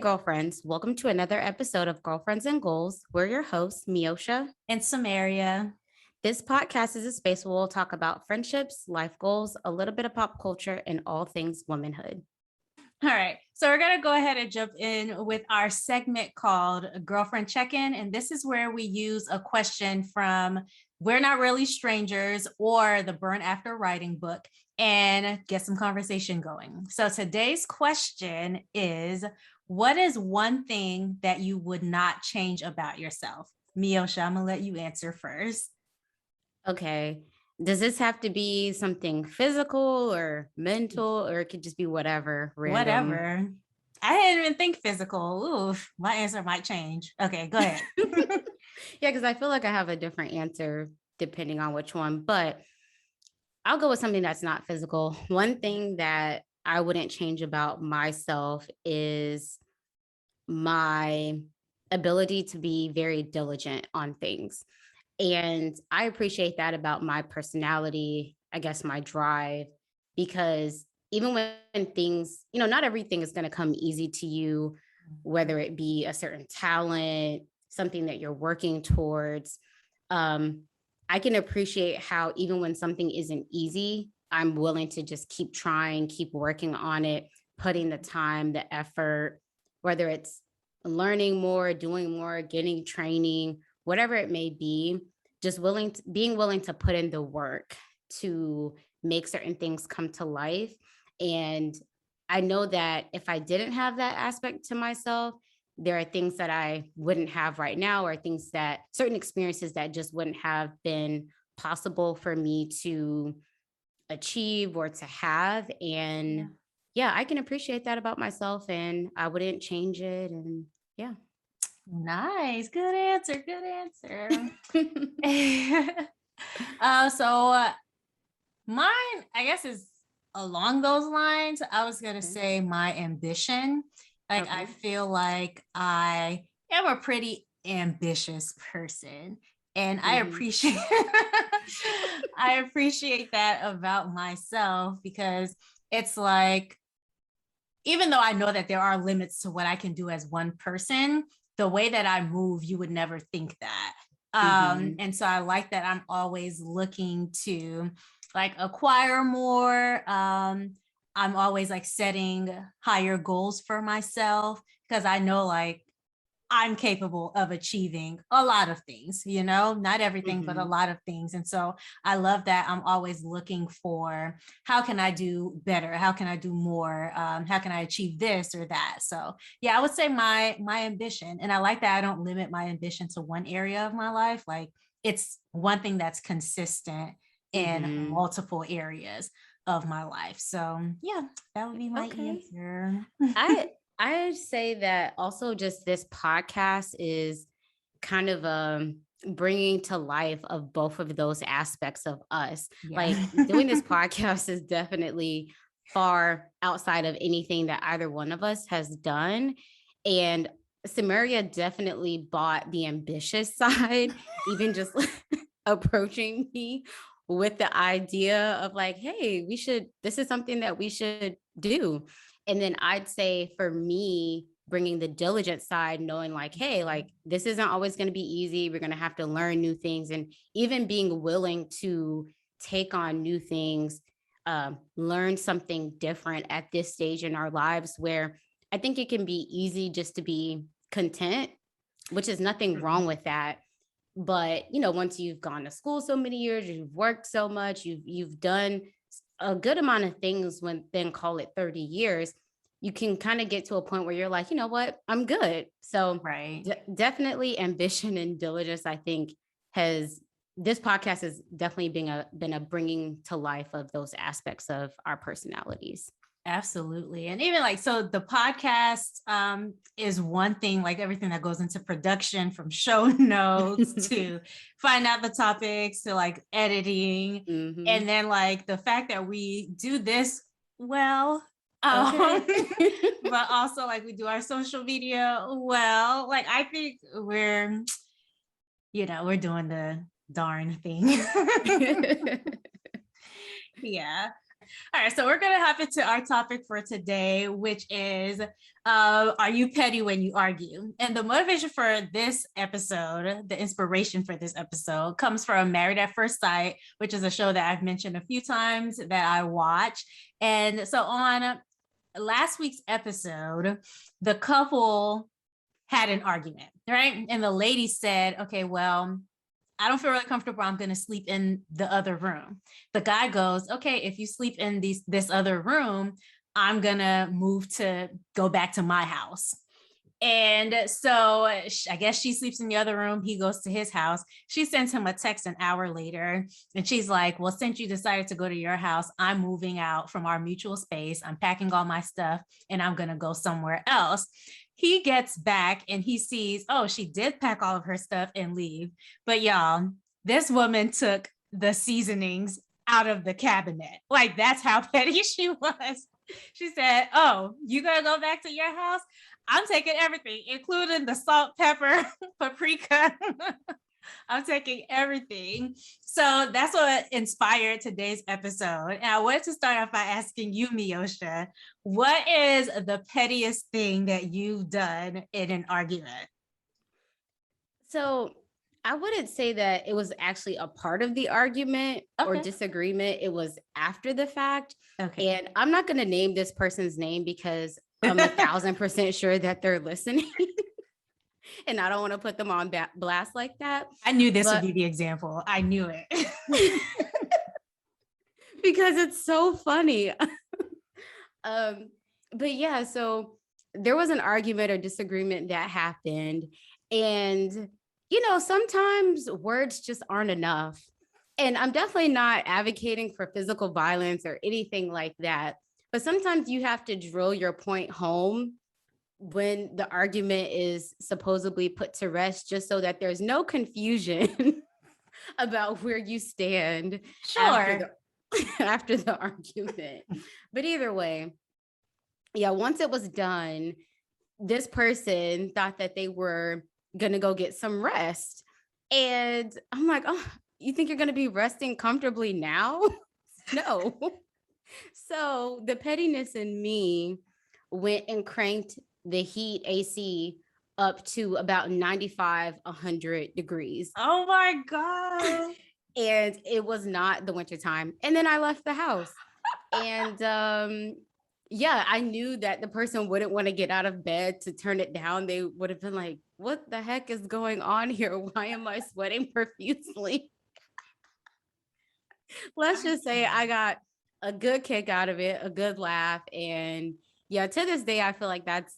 girlfriends. Welcome to another episode of Girlfriends and Goals. We're your hosts, Miosha and Samaria. This podcast is a space where we'll talk about friendships, life goals, a little bit of pop culture, and all things womanhood. All right. So we're going to go ahead and jump in with our segment called Girlfriend Check-In. And this is where we use a question from We're Not Really Strangers or the Burn After Writing book and get some conversation going. So today's question is, what is one thing that you would not change about yourself? Miosha, I'm going to let you answer first. Okay. Does this have to be something physical or mental, or it could just be whatever, random? Whatever. I didn't even think physical. Oof, my answer might change. Okay, go ahead. Yeah, because I feel like I have a different answer depending on which one, but I'll go with something that's not physical. One thing that I wouldn't change about myself is my ability to be very diligent on things. And I appreciate that about my personality, I guess my drive, because even when things, not everything is going to come easy to you, whether it be a certain talent, something that you're working towards. I can appreciate how even when something isn't easy, I'm willing to just keep trying, keep working on it, putting the time, the effort, whether it's learning more, doing more, getting training, whatever it may be, just being willing to put in the work to make certain things come to life. And I know that if I didn't have that aspect to myself, there are things that I wouldn't have right now, or certain experiences that just wouldn't have been possible for me to achieve or to have. And yeah, I can appreciate that about myself, and I wouldn't change it. And yeah. Nice. Good answer. So mine, I guess, is along those lines. I was going to say my ambition. Like, I feel like I am a pretty ambitious person, and I appreciate that about myself, because it's like, even though I know that there are limits to what I can do as one person, the way that I move, you would never think that. And so I like that I'm always looking to like acquire more. I'm always like setting higher goals for myself, because I know like I'm capable of achieving a lot of things, not everything, but a lot of things. And so I love that I'm always looking for, how can I do better? How can I do more? How can I achieve this or that? So yeah, I would say my ambition. And I like that I don't limit my ambition to one area of my life. Like, it's one thing that's consistent in multiple areas of my life. So yeah, that would be my answer. I say that also just this podcast is kind of bringing to life of both of those aspects of us. Yeah. Like, doing this podcast is definitely far outside of anything that either one of us has done. And Samaria definitely bought the ambitious side, even just approaching me with the idea of like, hey, this is something that we should do. And then I'd say for me, bringing the diligent side, knowing like, hey, like, this isn't always going to be easy. We're going to have to learn new things, and even being willing to take on new things, learn something different at this stage in our lives, where I think it can be easy just to be content, which is nothing wrong with that. But, once you've gone to school so many years, you've worked so much, you've done a good amount of things, then call it 30 years, you can kind of get to a point where you're like, you know what, I'm good. So definitely ambition and diligence, I think, this podcast has definitely been a bringing to life of those aspects of our personalities. Absolutely. And even like, so the podcast is one thing, like everything that goes into production, from show notes to find out the topics to like editing. And then like the fact that we do this well, but also like we do our social media well, like I think we're doing the darn thing. Yeah. All right, so we're going to hop into our topic for today, which is are you petty when you argue? And the motivation for this episode, the inspiration for this episode, comes from Married at First Sight, which is a show that I've mentioned a few times that I watch. And so on last week's episode, the couple had an argument, right? And the lady said, okay, well, I don't feel really comfortable. I'm going to sleep in the other room. The guy goes, okay, if you sleep in this other room, I'm going to move to go back to my house. And so I guess she sleeps in the other room. He goes to his house. She sends him a text an hour later. And she's like, well, since you decided to go to your house, I'm moving out from our mutual space. I'm packing all my stuff and I'm going to go somewhere else. He gets back and he sees, oh, she did pack all of her stuff and leave. But y'all, this woman took the seasonings out of the cabinet. Like, that's how petty she was. She said, oh, you gonna go back to your house? I'm taking everything, including the salt, pepper, paprika. I'm taking everything. So that's what inspired today's episode. And I wanted to start off by asking you, Miosha, what is the pettiest thing that you've done in an argument? So I wouldn't say that it was actually a part of the argument or disagreement. It was after the fact. Okay. And I'm not going to name this person's name because I'm 1,000% sure that they're listening. And I don't want to put them on blast like that. I knew this would be the example. I knew it. Because it's so funny. But yeah, so there was an argument or disagreement that happened. And, you know, sometimes words just aren't enough. And I'm definitely not advocating for physical violence or anything like that. But sometimes you have to drill your point home when the argument is supposedly put to rest, just so that there's no confusion about where you stand after the argument. But either way, yeah, once it was done, this person thought that they were going to go get some rest. And I'm like, oh, you think you're going to be resting comfortably now? No. So the pettiness in me went and cranked the heat AC up to about 95, 100 degrees. Oh my God. And it was not the winter time. And then I left the house. And yeah, I knew that the person wouldn't want to get out of bed to turn it down. They would have been like, what the heck is going on here? Why am I sweating profusely? Let's just say I got a good kick out of it, a good laugh. And yeah, to this day, I feel like that's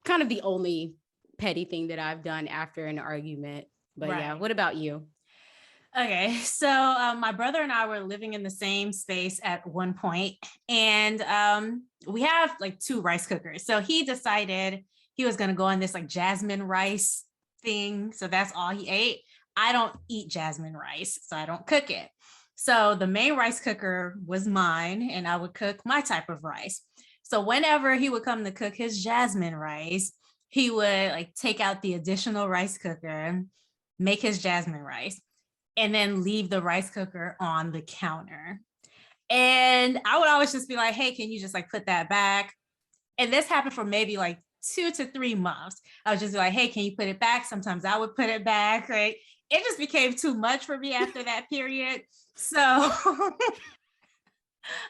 kind of the only petty thing that I've done after an argument. But yeah, what about you? Okay, so my brother and I were living in the same space at one point, and we have like 2 rice cookers. So he decided he was going to go on this like jasmine rice thing. So that's all he ate. I don't eat jasmine rice, so I don't cook it. So the main rice cooker was mine, and I would cook my type of rice. So whenever he would come to cook his jasmine rice, he would like take out the additional rice cooker, make his jasmine rice, and then leave the rice cooker on the counter. And I would always just be like, hey, can you just like put that back? And this happened for maybe like 2 to 3 months. I would just be like, hey, can you put it back? Sometimes I would put it back, right? It just became too much for me after that period. So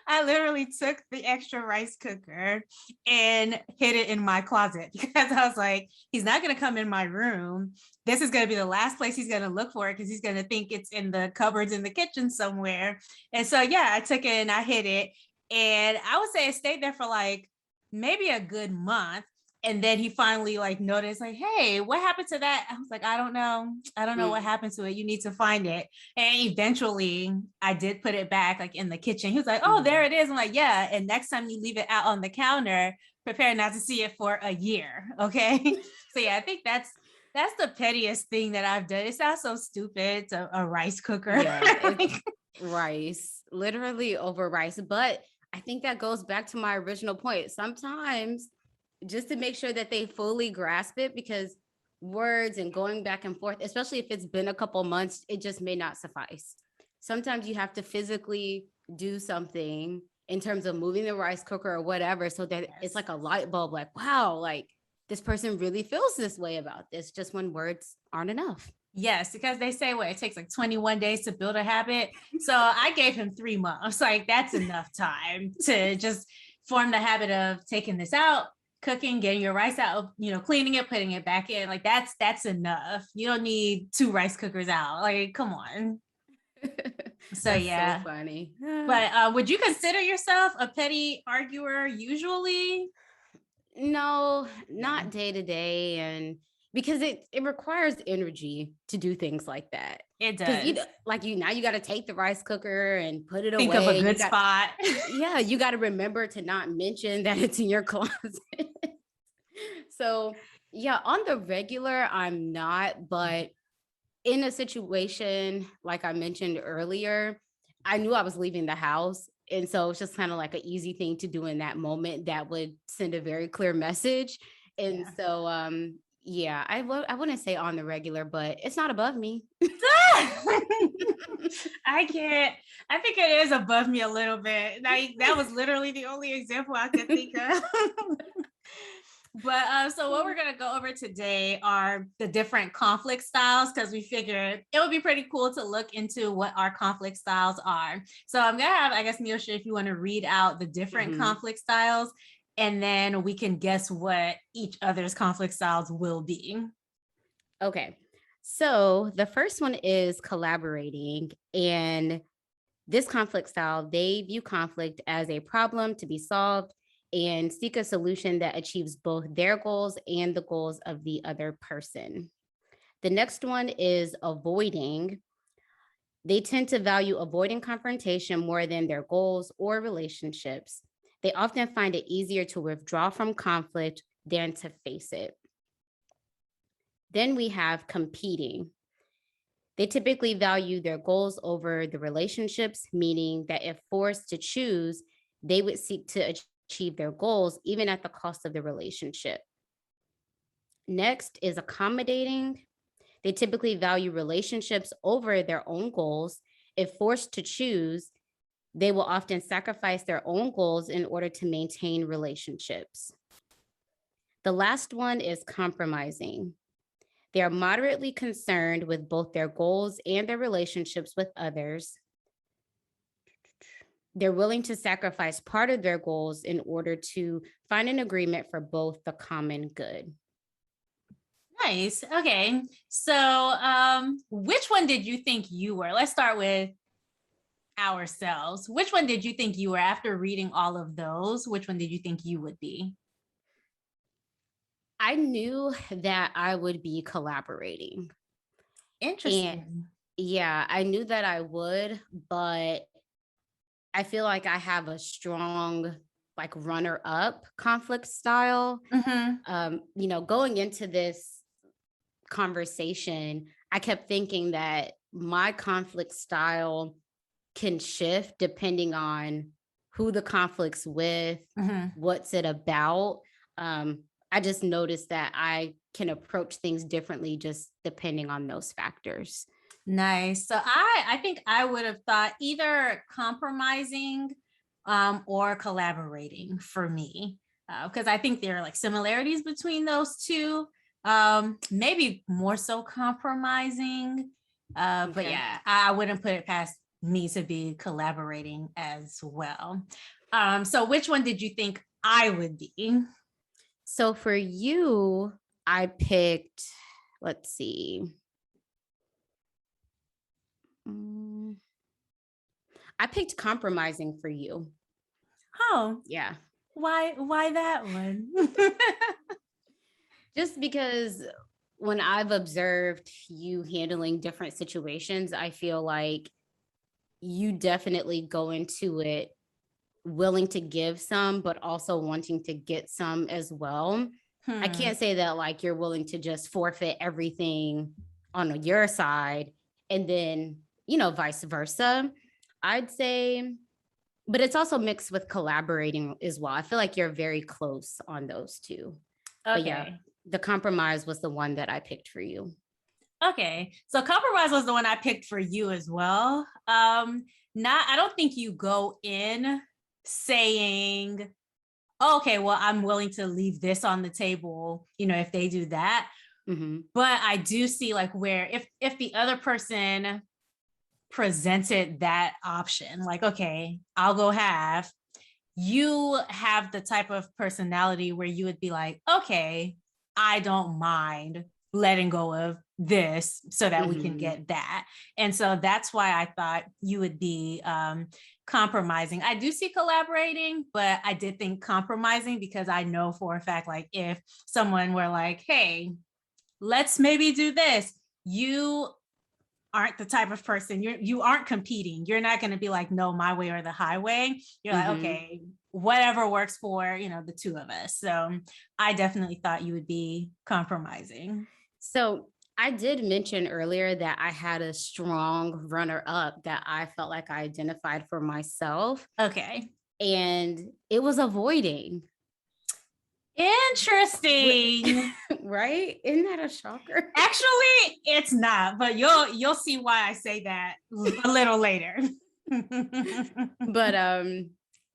I literally took the extra rice cooker and hid it in my closet because I was like, he's not going to come in my room. This is going to be the last place he's going to look for it because he's going to think it's in the cupboards in the kitchen somewhere. And so, yeah, I took it and I hid it. And I would say it stayed there for like maybe a good month. And then he finally like noticed like, hey, what happened to that? I was like, I don't know. I don't know what happened to it. You need to find it. And eventually I did put it back like in the kitchen. He was like, oh, there it is. I'm like, yeah. And next time you leave it out on the counter, prepare not to see it for a year. Okay. So yeah, I think that's the pettiest thing that I've done. It sounds so stupid. It's a rice cooker. Yeah, rice, literally over rice. But I think that goes back to my original point. Sometimes just to make sure that they fully grasp it, because words and going back and forth, especially if it's been a couple months, it just may not suffice. Sometimes you have to physically do something in terms of moving the rice cooker or whatever, so that it's Yes. like a light bulb, like, wow, like this person really feels this way about this, just when words aren't enough. Yes, because they say what it takes like 21 days to build a habit. So I gave him 3 months. Like that's enough time to just form the habit of taking this out, cooking, getting your rice out, cleaning it, putting it back in. Like that's enough. You don't need 2 rice cookers out. Like, come on. So That's so yeah. funny. But would you consider yourself a petty arguer usually? No, Yeah, not day to day. And because it requires energy to do things like that. it Because does. now you got to take the rice cooker and put it Think of a away. good spot. You got to remember to not mention that it's in your closet. So yeah, on the regular, I'm not, but in a situation like I mentioned earlier, I knew I was leaving the house. And so it's just kind of like an easy thing to do in that moment that would send a very clear message. And Yeah. so yeah, I wouldn't say on the regular, but it's not above me. I can't. I think it is above me a little bit. Like that was literally the only example I could think of. But so what we're gonna go over today are the different conflict styles because we figured it would be pretty cool to look into what our conflict styles are. So I'm gonna have, I guess, Neosha, if you want to read out the different Mhm. conflict styles, and then we can guess what each other's conflict styles will be. Okay. So the first one is collaborating. And this conflict style, they view conflict as a problem to be solved and seek a solution that achieves both their goals and the goals of the other person. The next one is avoiding. They tend to value avoiding confrontation more than their goals or relationships. They often find it easier to withdraw from conflict than to face it. Then we have competing. They typically value their goals over the relationships, meaning that if forced to choose, they would seek to achieve their goals, even at the cost of the relationship. Next is accommodating. They typically value relationships over their own goals. If forced to choose, they will often sacrifice their own goals in order to maintain relationships. The last one is compromising. They are moderately concerned with both their goals and their relationships with others. They're willing to sacrifice part of their goals in order to find an agreement for both the common good. Nice. Okay. So, which one did you think you were? Let's start with ourselves. Which one did you think you were after reading all of those? Which one did you think you would be? I knew that I would be collaborating. And Interesting. yeah, I knew that I would, but I feel like I have a strong like runner up conflict style. Mm-hmm. Going into this conversation, I kept thinking that my conflict style can shift depending on who the conflict's with, Mm-hmm. what's it about. I just noticed that I can approach things differently just depending on those factors. Nice. So I think I would have thought either compromising or collaborating for me because I think there are like similarities between those two. Maybe more so compromising. But Okay. yeah, I wouldn't put it past me to be collaborating as well. So which one did you think I would be? So for you, I picked, let's see. Mm, I picked compromising for you. Oh, Yeah. why that one? Just because when I've observed you handling different situations, I feel like you definitely go into it willing to give some, but also wanting to get some as well. I Hmm. can't say that like you're willing to just forfeit everything on your side and then, vice versa. I'd say, but it's also mixed with collaborating as well. I feel like you're very close on those two. But yeah, Okay. the compromise was the one that I picked for you. Okay. So compromise was the one I picked for you as well. I don't think you go in saying, okay, well, I'm willing to leave this on the table, if they do that. Mm-hmm. But I do see like where if the other person presented that option, like, okay, I'll go half, you have the type of personality where you would be like, okay, I don't mind letting go of this so that we can get that. And so that's why I thought you would be compromising. I do see collaborating, but I did think compromising because I know for a fact, like if someone were like, hey, let's maybe do this, you aren't the type of person, you aren't competing. You're not going to be like, no, my way or the highway. You're like, okay, whatever works for, the two of us. So I definitely thought you would be compromising. So I did mention earlier that I had a strong runner up that I felt like I identified for myself. Okay. And it was avoiding. Interesting. Right? Isn't that a shocker? Actually, it's not, but you'll see why I say that a little later. But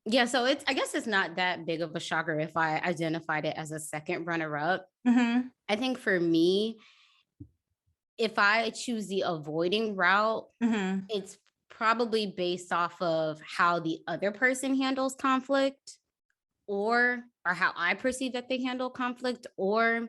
yeah, so I guess it's not that big of a shocker if I identified it as a second runner up. I think for me, if I choose the avoiding route, it's probably based off of how the other person handles conflict or how I perceive that they handle conflict, or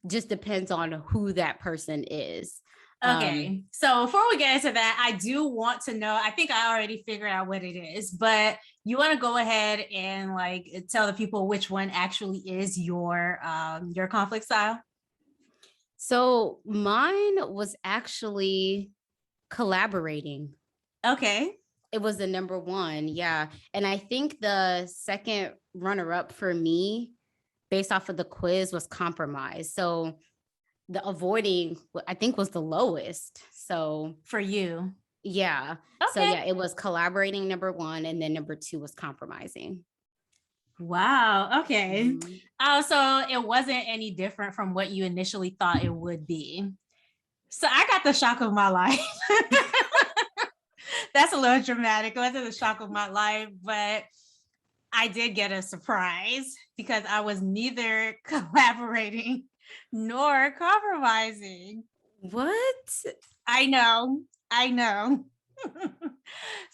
just depends on who that person is. Okay. So before we get into that, I do want to know, I think I already figured out what it is, but you want to go ahead and like tell the people which one actually is your conflict style? So mine was actually collaborating. Okay. It was the number one. Yeah. And I think the second runner up for me, based off of the quiz, was compromise. So the avoiding, I think, was the lowest. So for you. Yeah. Okay. So yeah, it was collaborating number one, and then number two was compromising. Wow. Okay. So it wasn't any different from what you initially thought it would be. So I got the shock of my life. That's a little dramatic. It wasn't the shock of my life, but I did get a surprise because I was neither collaborating nor compromising. What? I know.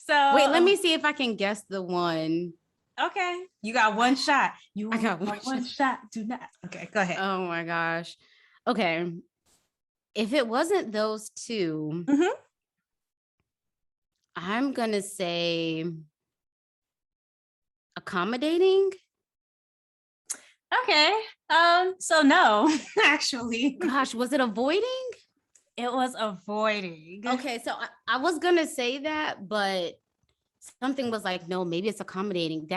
So wait, let me see if I can guess the one. Okay. You got one shot. I got one shot. Do not. Okay, go ahead. Oh my gosh. Okay. If it wasn't those two, I'm going to say accommodating. Okay. So no, actually. Gosh, was it avoiding? It was avoiding. Okay, so I was going to say that, but something was like, no, maybe it's accommodating.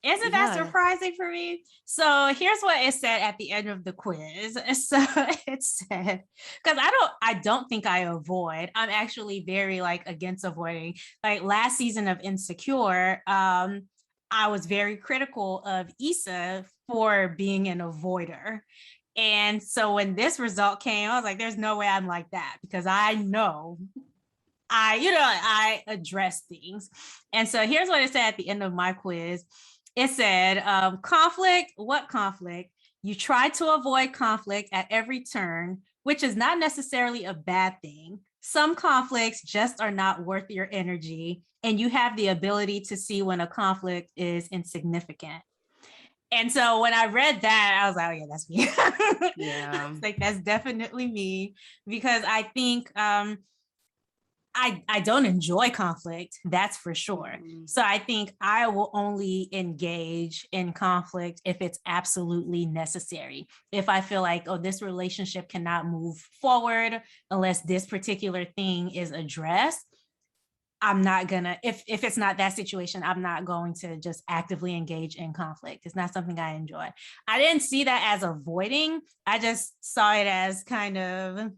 Isn't that surprising for me? So here's what it said at the end of the quiz. So it said, because I don't think I avoid. I'm actually very like against avoiding. Like last season of Insecure, I was very critical of Issa for being an avoider. And so when this result came, I was like, there's no way I'm like that, because I know I address things. And so here's what it said at the end of my quiz. It said, conflict, what conflict? You try to avoid conflict at every turn, which is not necessarily a bad thing. Some conflicts just are not worth your energy, and you have the ability to see when a conflict is insignificant. And so when I read that, I was like, oh yeah, that's me. Yeah. Like, that's definitely me, because I think I don't enjoy conflict, that's for sure. So I think I will only engage in conflict if it's absolutely necessary. If I feel like, oh, this relationship cannot move forward unless this particular thing is addressed, I'm not gonna, if it's not that situation, I'm not going to just actively engage in conflict. It's not something I enjoy. I didn't see that as avoiding. I just saw it as kind of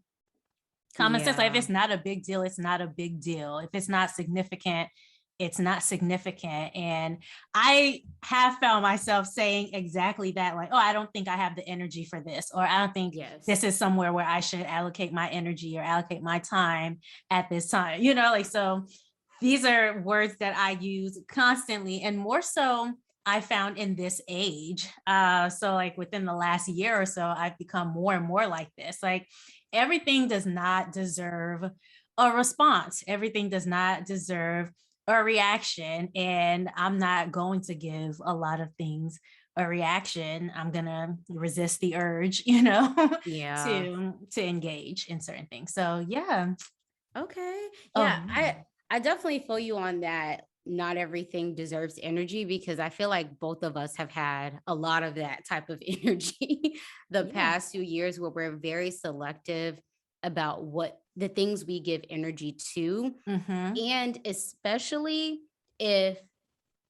common sense. Like, if it's not a big deal, it's not a big deal. If it's not significant, it's not significant. And I have found myself saying exactly that, like, oh, I don't think I have the energy for this, or I don't think Yes. this is somewhere where I should allocate my energy or allocate my time at this time, like, so these are words that I use constantly, and more so I found in this age. So like within the last year or so, I've become more and more like this. Like everything does not deserve a response. Everything does not deserve a reaction. And I'm not going to give a lot of things a reaction. I'm gonna resist the urge, Yeah. to engage in certain things. So yeah. Okay. Yeah, Oh, I definitely feel you on that. Not everything deserves energy because I feel like both of us have had a lot of that type of energy the yeah. past few years where we're very selective about what the things we give energy to. Mm-hmm. And especially if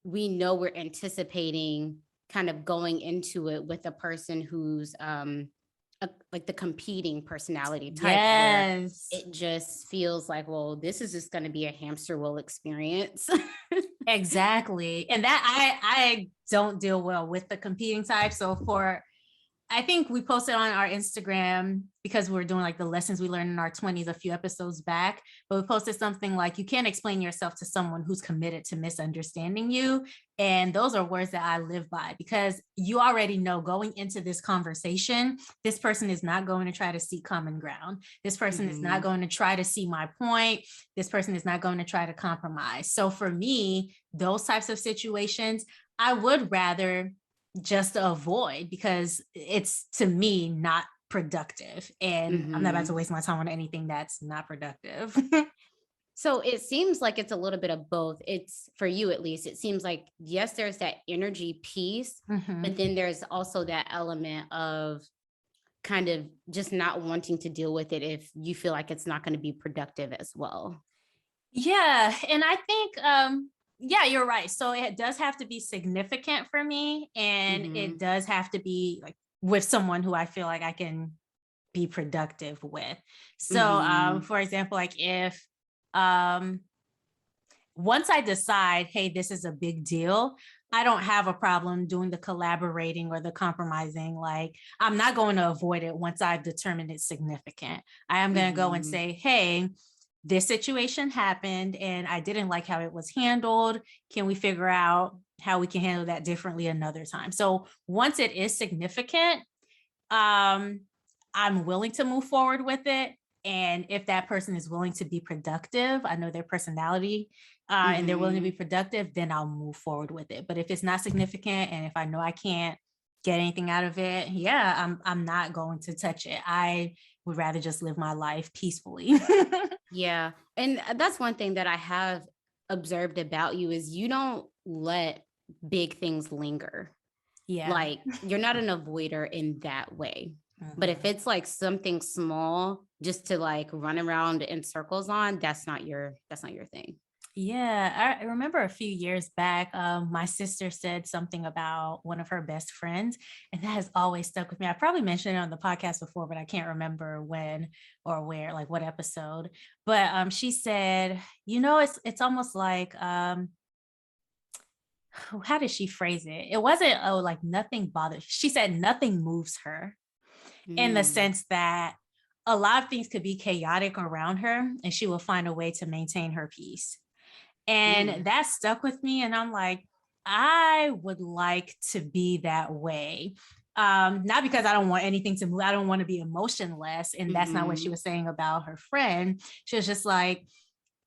we know we're anticipating kind of going into it with a person who's like the competing personality type where Yes, it just feels like, well, this is just going to be a hamster wheel experience. exactly. And that I don't deal well with the competing type. So I think we posted on our Instagram because we were doing like the lessons we learned in our 20s a few episodes back. But we posted something like, you can't explain yourself to someone who's committed to misunderstanding you. And those are words that I live by because you already know going into this conversation, this person is not going to try to seek common ground. This person is not Mhm. going to try to see my point. This person is not going to try to compromise. So for me, those types of situations, I would rather just to avoid because it's to me not productive and I'm not about to Mhm. waste my time on anything that's not productive. So it seems like it's a little bit of both. It's for you at least. It seems like yes, there's that energy piece, but Mhm. then there's also that element of kind of just not wanting to deal with it if you feel like it's not going to be productive as well. Yeah, and I think yeah, you're right. So it does have to be significant for me and it Mhm. does have to be like with someone who I feel like I can be productive with. So Mhm. for example, like if um once I decide, hey, this is a big deal, I don't have a problem doing the collaborating or the compromising. Like, I'm not going to avoid it once I've determined it's significant. I am going to go and Mhm. say, hey, this situation happened and I didn't like how it was handled. Can we figure out how we can handle that differently another time? So once it is significant, um, I'm willing to move forward with it. And if that person is willing to be productive, I know their personality, and they're willing to be Mhm. productive, then I'll move forward with it. But if it's not significant and if I know I can't get anything out of it, yeah, I'm not going to touch it. I would rather just live my life peacefully. Yeah. And that's one thing that I have observed about you is you don't let big things linger. Yeah. Like you're not an avoider in that way. But if Mhm. it's like something small just to like run around in circles on, that's not your thing. Yeah, I remember a few years back, my sister said something about one of her best friends, and that has always stuck with me. I probably mentioned it on the podcast before, but I can't remember when or where, like what episode. But she said, it's almost like, how did she phrase it? It wasn't, oh, like nothing bothers. She said nothing moves her in the Mm, sense that a lot of things could be chaotic around her, and she will find a way to maintain her peace. And mm, that stuck with me. And I'm like, I would like to be that way. Not because I don't want anything to move, I don't want to be emotionless. And that's not what she mhm, was saying about her friend. She was just like,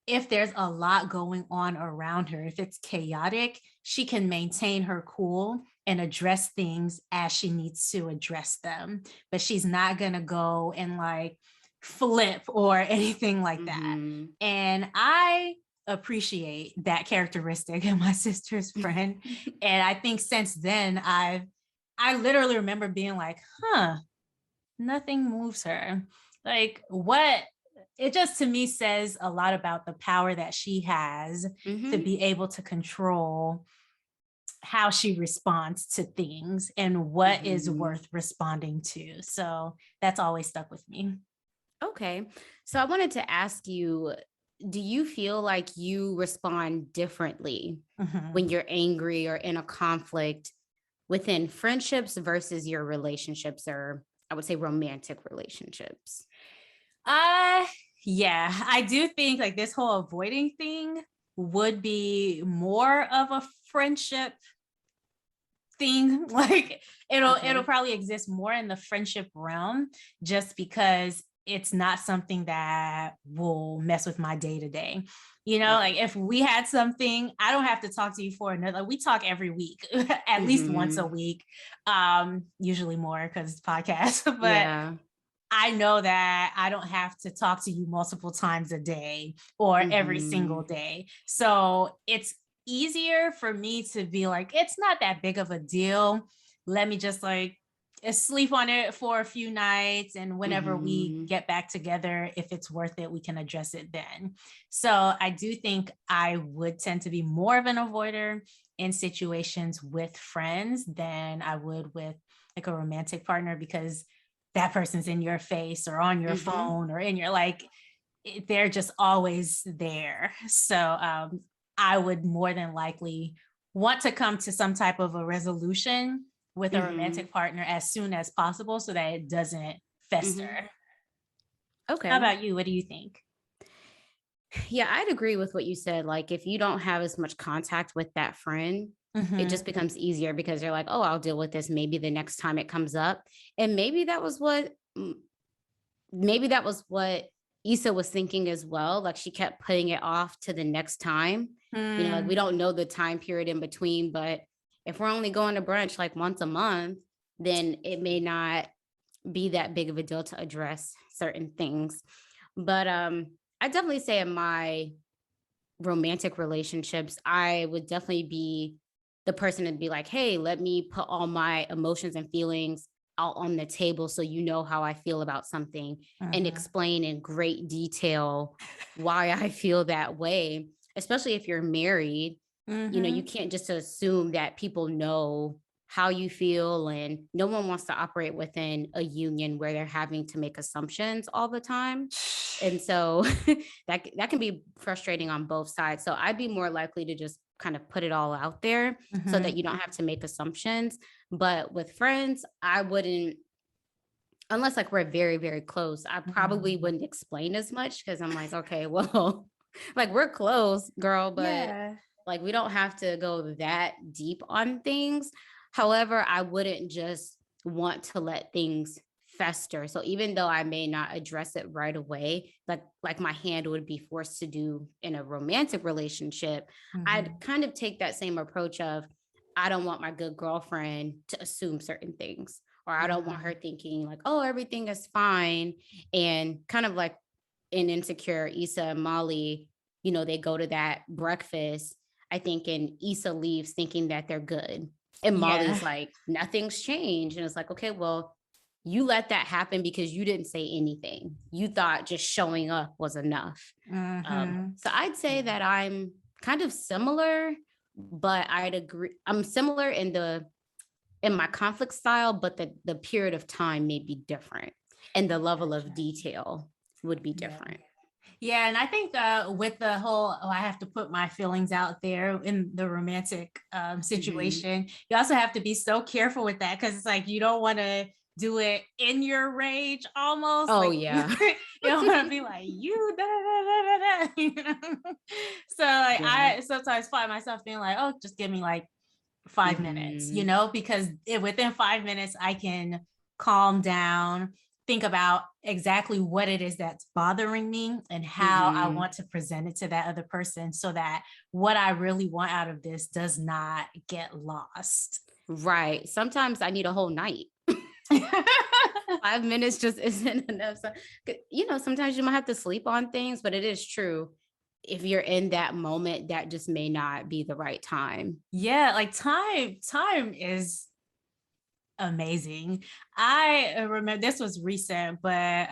if there's a lot going on around her, if it's chaotic, she can maintain her cool and address things as she needs to address them. But she's not going to go and like flip or anything like that. mhm. And I appreciate that characteristic in my sister's friend. And I think since then, I literally remember being like, huh, nothing moves her. Like, what? It just to me says a lot about the power that she has to Mhm. be able to control how she responds to things and what is Mhm. worth responding to. So that's always stuck with me. Okay. So I wanted to ask you, do you feel like you respond differently Mhm. when you're angry or in a conflict within friendships versus your relationships, or I would say romantic relationships? Uh, yeah, I do think like this whole avoiding thing would be more of a friendship thing. Like it'll Okay. probably exist more in the friendship realm just because it's not something that will mess with my day to day. Like Right. if we had something, I don't have to talk to you for another. We talk every week, at least once a Hmm. week, usually more because it's podcast. But Yeah. I know that I don't have to talk to you multiple times a day or every single Hmm. day. So it's easier for me to be like, it's not that big of a deal. Let me just like sleep on it for a few nights. And whenever we Hmm. get back together, if it's worth it, we can address it then. So I do think I would tend to be more of an avoider in situations with friends than I would with like a romantic partner because that person's in your face or on your Hmm. phone or in your like they're just always there. So I would more than likely want to come to some type of a resolution with a Hmm. romantic partner as soon as possible so that it doesn't Hmm. fester. How Okay. about you? What do you think? Yeah, I'd agree with what you said. Like, if you don't have as much contact with that friend, it Mm-hmm. just becomes easier because you're like, oh, I'll deal with this maybe the next time it comes up. And maybe that was what Issa was thinking as well. Like, she kept putting it off to the next time. Like we Mm, don't know the time period in between, but if we're only going to brunch like once a month, then it may not be that big of a deal to address certain things. But I definitely say in my romantic relationships, I would definitely be the person to be like, hey, let me put all my emotions and feelings out on the table so you know how I feel about something and mhm. explain in great detail why I feel that way, especially if you're married. You Mhm. can't just assume that people know how you feel, and no one wants to operate within a union where they're having to make assumptions all the time. And so that can be frustrating on both sides. So I'd be more likely to just kind of put it all out there so that Mhm. you don't have to make assumptions. But with friends, I wouldn't, unless like we're very, very close, I probably Mhm. wouldn't explain as much because I'm like, okay, well, like we're close, girl, but Yeah. like we don't have to go that deep on things. However, I wouldn't just want to let things fester. So even though I may not address it right away, like my hand would be forced to do in a romantic relationship, I'd Mhm. kind of take that same approach of I don't want my good girlfriend to assume certain things, or I don't want her Mhm. thinking like, oh, everything is fine. And kind of like in Insecure, Issa and Molly, they go to that breakfast, I think, and Issa leaves thinking that they're good. And Yeah. Molly's like, nothing's changed. And it's like, okay, well, you let that happen because you didn't say anything. You thought just showing up was enough. Mhm. So I'd say Yeah. that I'm kind of similar, but I'd agree. I'm similar in my conflict style, but the period of time may be different and the level of Gotcha. detail would be Yeah. different. Yeah, and I think with the whole, oh, I have to put my feelings out there in the romantic Mhm. situation, you also have to be so careful with that because it's like you don't want to do it in your rage almost. Oh, Like you, yeah. you don't want to be like, you, da, da, da, da, da, you know? So like Yeah. I sometimes find myself being like, oh, just give me like 5 minutes, Mhm. because within 5 minutes, I can calm down, think about exactly what it is that's bothering me and how I Mhm. want to present it to that other person so that what I really want out of this does not get lost. Right. Sometimes I need a whole night. 5 minutes just isn't enough. So, sometimes you might have to sleep on things, but it is true. If you're in that moment, that just may not be the right time. Yeah, like time is amazing. I remember this was recent, but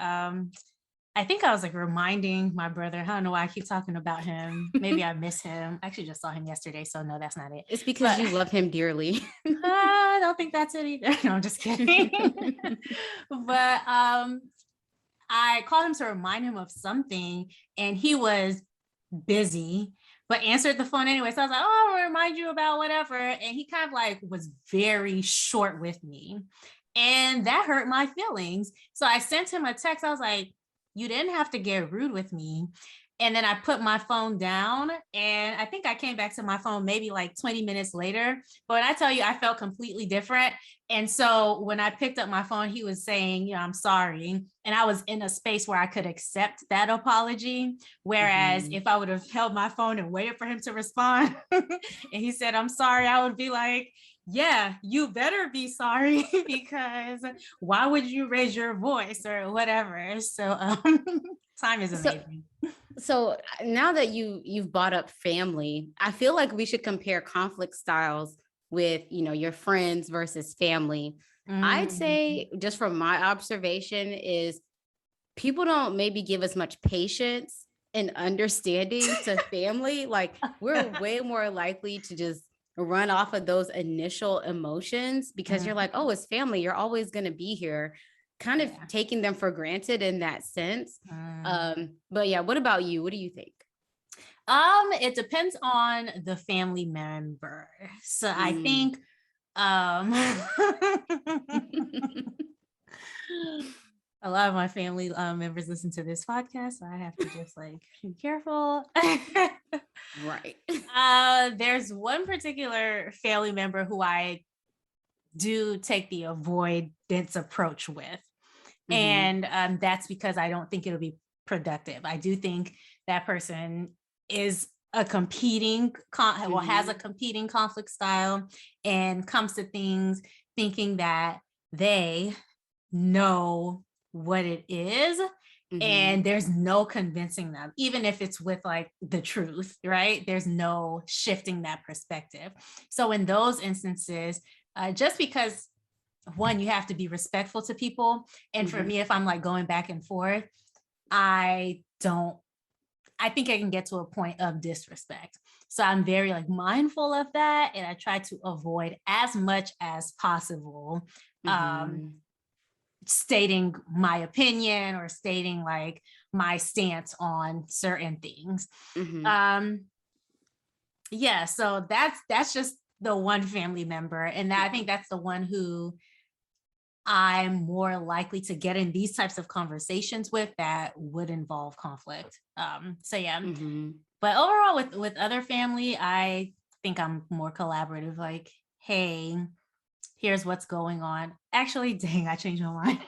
I think I was like reminding my brother. I don't know why I keep talking about him. Maybe I miss him. I actually just saw him yesterday, so no, that's not it. It's because But you love him dearly. I don't think that's it either. No, I'm just kidding. But I called him to remind him of something, and he was busy, but answered the phone anyway. So I was like, oh, I'll remind you about whatever. And he kind of like was very short with me. And that hurt my feelings. So I sent him a text. I was like, you didn't have to get rude with me. And then I put my phone down, and I think I came back to my phone maybe like 20 minutes later. But when I tell you, I felt completely different. And so when I picked up my phone, he was saying, I'm sorry. And I was in a space where I could accept that apology. Whereas if I would have held my phone and waited for him to respond, and he said, I'm sorry, I would be like, yeah, you better be sorry, because why would you raise your voice or whatever? So time is amazing. So now that you've brought up family, I feel like we should compare conflict styles with, your friends versus family. I'd say, just from my observation, is people don't maybe give as much patience and understanding to family. Like, we're way more likely to just run off of those initial emotions because you're like, oh, it's family, you're always going to be here, kind of taking them for granted in that sense. But yeah, what about you? What do you think? It depends on the family member. So I think a lot of my family members listen to this podcast, so I have to just like be careful. Right. There's one particular family member who I do take the avoidance approach with. And that's because I don't think it'll be productive. I do think that person is a competing, has a competing conflict style, and comes to things thinking that they know what it is. And there's no convincing them, even if it's with like the truth, right? There's no shifting that perspective. So in those instances, just because, one, you have to be respectful to people. And for me, if I'm like going back and forth, I think I can get to a point of disrespect. So I'm very like mindful of that. And I try to avoid as much as possible stating my opinion or stating like my stance on certain things. Yeah, so that's just the one family member. And I think that's the one who I'm more likely to get in these types of conversations with that would involve conflict. So yeah, but overall with other family, I think I'm more collaborative. Like, hey, here's what's going on. Actually, dang, I changed my mind.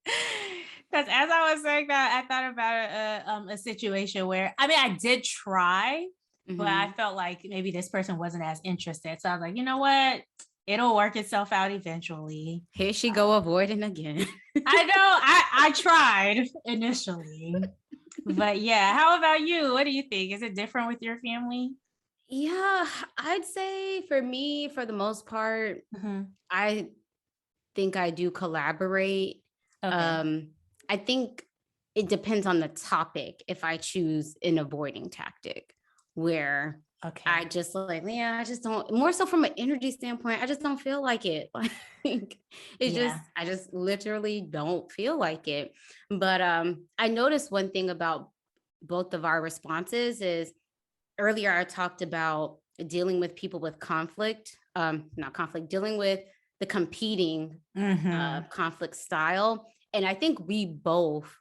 Because as I was saying that, I thought about a situation where, I mean, I did try, but I felt like maybe this person wasn't as interested. So I was like, you know what? It'll work itself out eventually. Here she go avoiding again. I know, I tried initially. But yeah, how about you? What do you think? Is it different with your family? Yeah, I'd say for me, for the most part, I think I do collaborate. Okay. I think it depends on the topic if I choose an avoiding tactic, where I just like, I just don't, more so from an energy standpoint, I just don't feel like it. Like, I just literally don't feel like it. But I noticed one thing about both of our responses is, earlier I talked about dealing with people with conflict, not conflict, dealing with the competing conflict style. And I think we both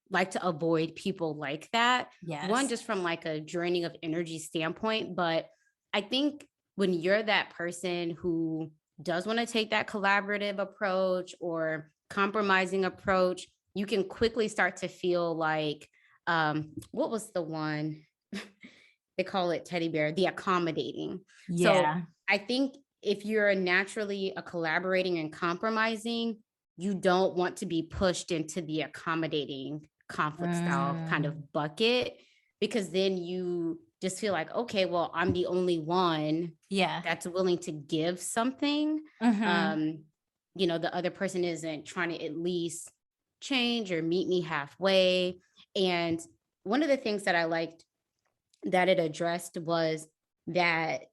like to avoid people like that. Yes. One, just from like a draining of energy standpoint. But I think when you're that person who does want to take that collaborative approach or compromising approach, you can quickly start to feel like, what was the one? They call it teddy bear, the accommodating. Yeah. So I think if you're naturally a collaborating and compromising, you don't want to be pushed into the accommodating conflict style kind of bucket, because then you just feel like, okay, well, I'm the only one that's willing to give something. The other person isn't trying to at least change or meet me halfway. And one of the things that I liked that it addressed was that,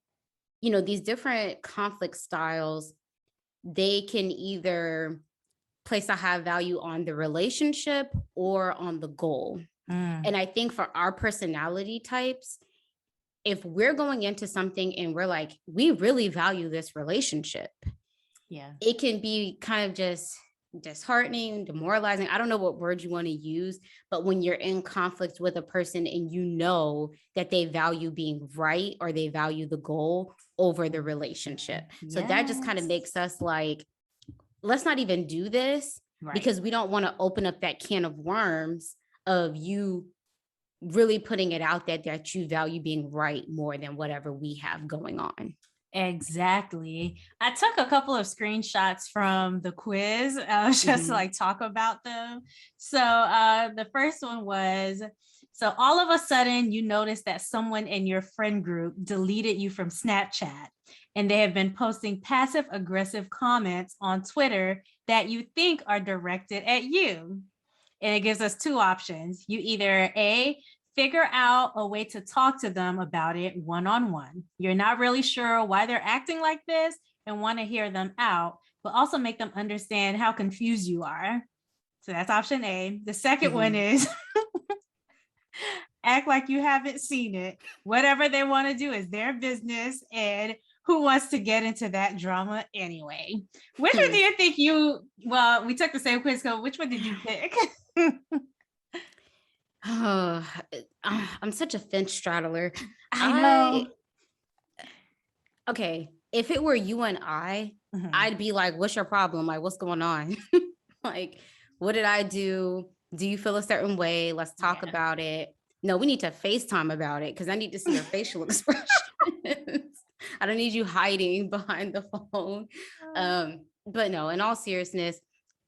these different conflict styles, they can either place a high value on the relationship or on the goal. And I think for our personality types, if we're going into something and we're like, we really value this relationship, it can be kind of just disheartening, demoralizing. I don't know what word you want to use, but when you're in conflict with a person and you know that they value being right or they value the goal over the relationship. So that just kind of makes us like, let's not even do this because we don't want to open up that can of worms of you really putting it out there that you value being right more than whatever we have going on. Exactly. I took a couple of screenshots from the quiz just to like talk about them. So the first one was, so all of a sudden you notice that someone in your friend group deleted you from Snapchat and they have been posting passive aggressive comments on Twitter that you think are directed at you. And it gives us two options. You either A, figure out a way to talk to them about it one-on-one. You're not really sure why they're acting like this and want to hear them out, but also make them understand how confused you are. So that's option A. The second one is act like you haven't seen it. Whatever they want to do is their business, and who wants to get into that drama anyway? Which one do you think well, we took the same quiz, so which one did you pick? Oh, I'm such a fence straddler. I know. Okay, if it were you and I'd be like, what's your problem? Like, what's going on? Like, what did I do? Do you feel a certain way? Let's talk about it. No, we need to FaceTime about it because I need to see your facial expressions. I don't need you hiding behind the phone. But no, in all seriousness,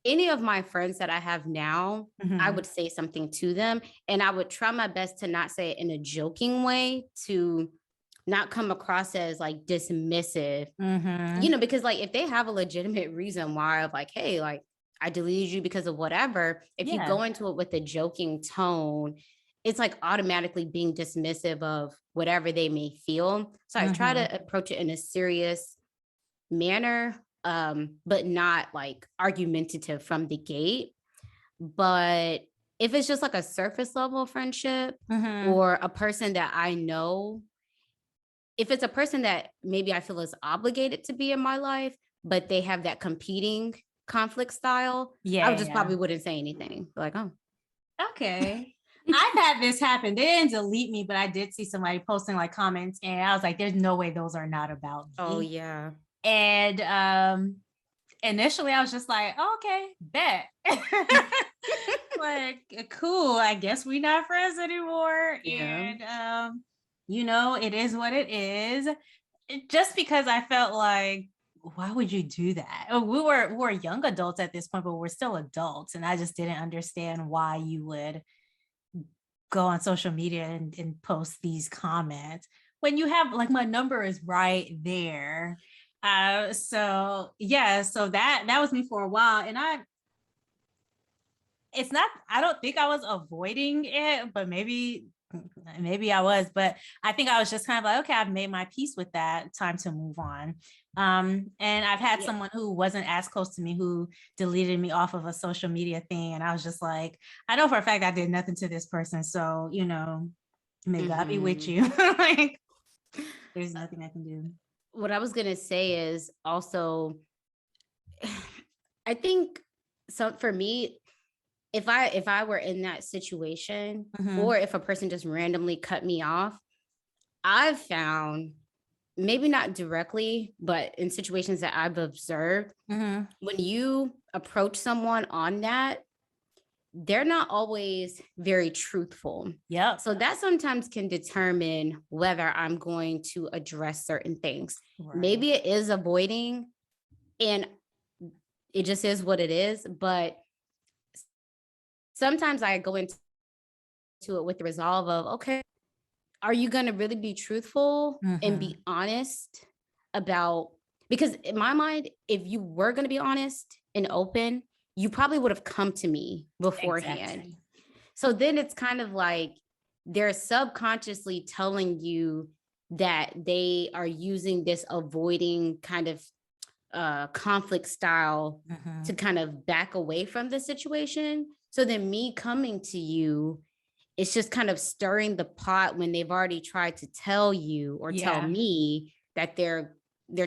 any of my friends that I have now, I would say something to them, and I would try my best to not say it in a joking way, to not come across as like dismissive, because like if they have a legitimate reason why, of like, hey, like I deleted you because of whatever, if you go into it with a joking tone, it's like automatically being dismissive of whatever they may feel. So I try to approach it in a serious manner, but not like argumentative from the gate. But if it's just like a surface level friendship or a person that I know, if it's a person that maybe I feel is obligated to be in my life, but they have that competing conflict style, I would just probably wouldn't say anything. Like, oh, okay. I've had this happen. They didn't delete me, but I did see somebody posting like comments, and I was like, there's no way those are not about me. Oh yeah. And initially I was just like, oh, okay, bet. Like, cool, I guess we're not friends anymore. And it is what it is. Just because I felt like, why would you do that? We were young adults at this point, but we're still adults, and I just didn't understand why you would go on social media and post these comments when you have, like, my number is right there. So that was me for a while, and I don't think I was avoiding it, but maybe I was, but I think I was just kind of like, okay, I've made my peace with that, time to move on. And I've had someone who wasn't as close to me who deleted me off of a social media thing, and I was just like, I know for a fact I did nothing to this person, so may God be with you. Like, there's nothing I can do. What I was gonna say is also, I think, so for me, if I were in that situation, or if a person just randomly cut me off, I've found, maybe not directly, but in situations that I've observed, when you approach someone on that, they're not always very truthful. Yeah. So that sometimes can determine whether I'm going to address certain things. Right. Maybe it is avoiding, and it just is what it is. But sometimes I go into it with the resolve of, okay, are you going to really be truthful and be honest about, because in my mind, if you were going to be honest and open, you probably would have come to me beforehand. Exactly. So then it's kind of like they're subconsciously telling you that they are using this avoiding kind of conflict style to kind of back away from the situation. So then me coming to you it's just kind of stirring the pot when they've already tried to tell you or tell me that they're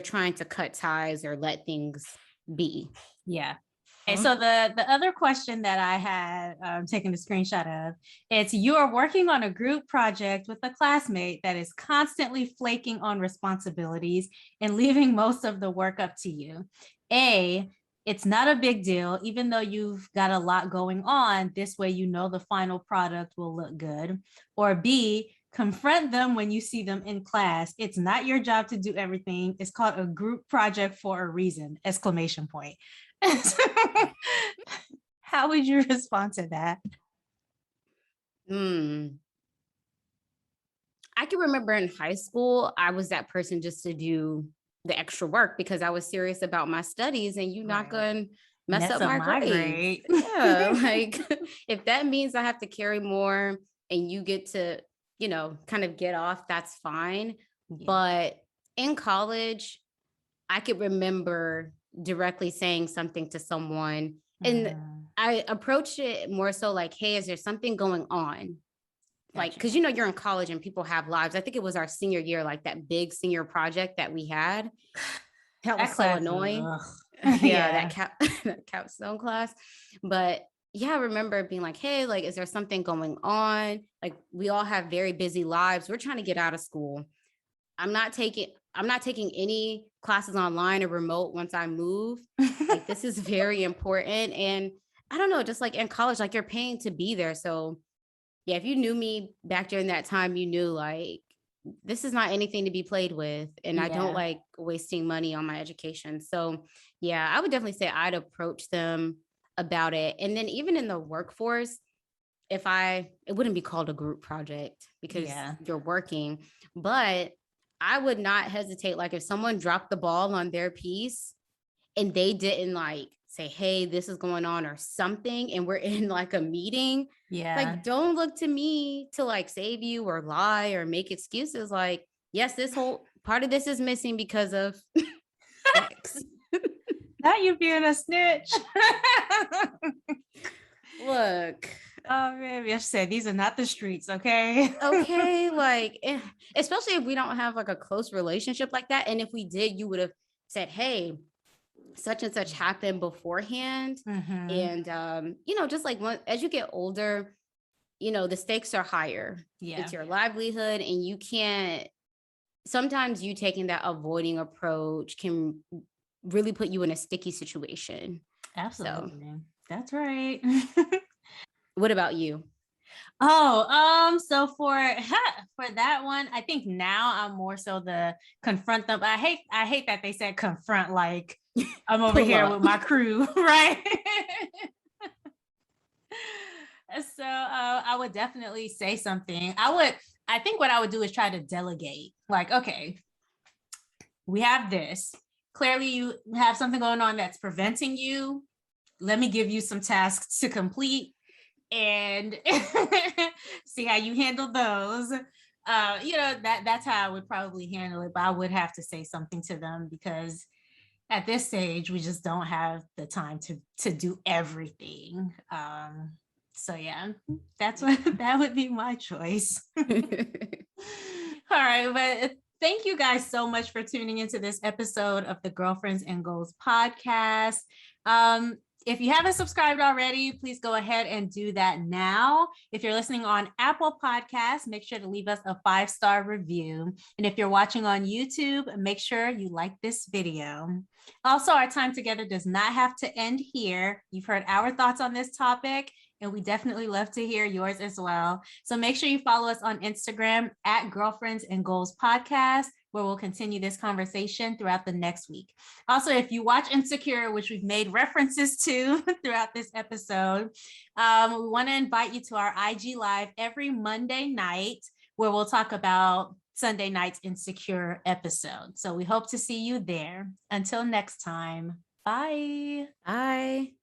trying to cut ties or let things be. Yeah. Okay, so the other question that I had taken a screenshot of, it's you are working on a group project with a classmate that is constantly flaking on responsibilities and leaving most of the work up to you. A, it's not a big deal, even though you've got a lot going on. This way, you know the final product will look good. Or B, confront them when you see them in class. It's not your job to do everything. It's called a group project for a reason! Exclamation point. How would you respond to that? I can remember in high school, I was that person just to do the extra work because I was serious about my studies, and you're not going to mess up my grades. Yeah, like if that means I have to carry more and you get to, kind of get off, that's fine. Yeah. But in college, I could remember directly saying something to someone, and I approached it more so like, hey, is there something going on? Like, because you're in college and people have lives. I think it was our senior year, like that big senior project that we had. That was so annoying. Yeah, that capstone class. But yeah, I remember being like, hey, like, is there something going on? Like, we all have very busy lives. We're trying to get out of school. I'm not taking any classes online or remote once I move. Like, this is very important. And I don't know, just like in college, like you're paying to be there. So yeah, if you knew me back during that time, you knew like, this is not anything to be played with. And I don't like wasting money on my education. So yeah, I would definitely say I'd approach them about it. And then even in the workforce, it wouldn't be called a group project because you're working, but I would not hesitate. Like if someone dropped the ball on their piece and they didn't like say, hey, this is going on or something, and we're in like a meeting, like don't look to me to like save you or lie or make excuses. Like, yes, this whole part of this is missing because of X. Not you being a snitch. Look. Oh man, I said these are not the streets, okay? Okay, like especially if we don't have like a close relationship like that. And if we did, you would have said, hey, such and such happened beforehand. And just like as you get older, the stakes are higher. It's your livelihood, and you can't, sometimes you taking that avoiding approach can really put you in a sticky situation. Absolutely. So. That's right. What about you? So for that one, I think now I'm more so the confront them. I hate that they said confront, like I'm over here with my crew, right? So I would definitely say something. I think what I would do is try to delegate. Like, okay, we have this. Clearly you have something going on that's preventing you. Let me give you some tasks to complete and see how you handle those. That's how I would probably handle it, but I would have to say something to them because at this stage, we just don't have the time to do everything. So yeah, that would be my choice. All right, but thank you guys so much for tuning into this episode of the Girlfriends and Goals podcast. If you haven't subscribed already, please go ahead and do that now. If you're listening on Apple Podcasts, make sure to leave us a 5-star review. And if you're watching on YouTube, make sure you like this video. Also, our time together does not have to end here. You've heard our thoughts on this topic, and we definitely love to hear yours as well. So make sure you follow us on Instagram at Girlfriends and Goals Podcast, where we'll continue this conversation throughout the next week. Also, if you watch Insecure, which we've made references to throughout this episode, we want to invite you to our IG Live every Monday night, where we'll talk about Sunday night's Insecure episode. So we hope to see you there. Until next time, bye. Bye.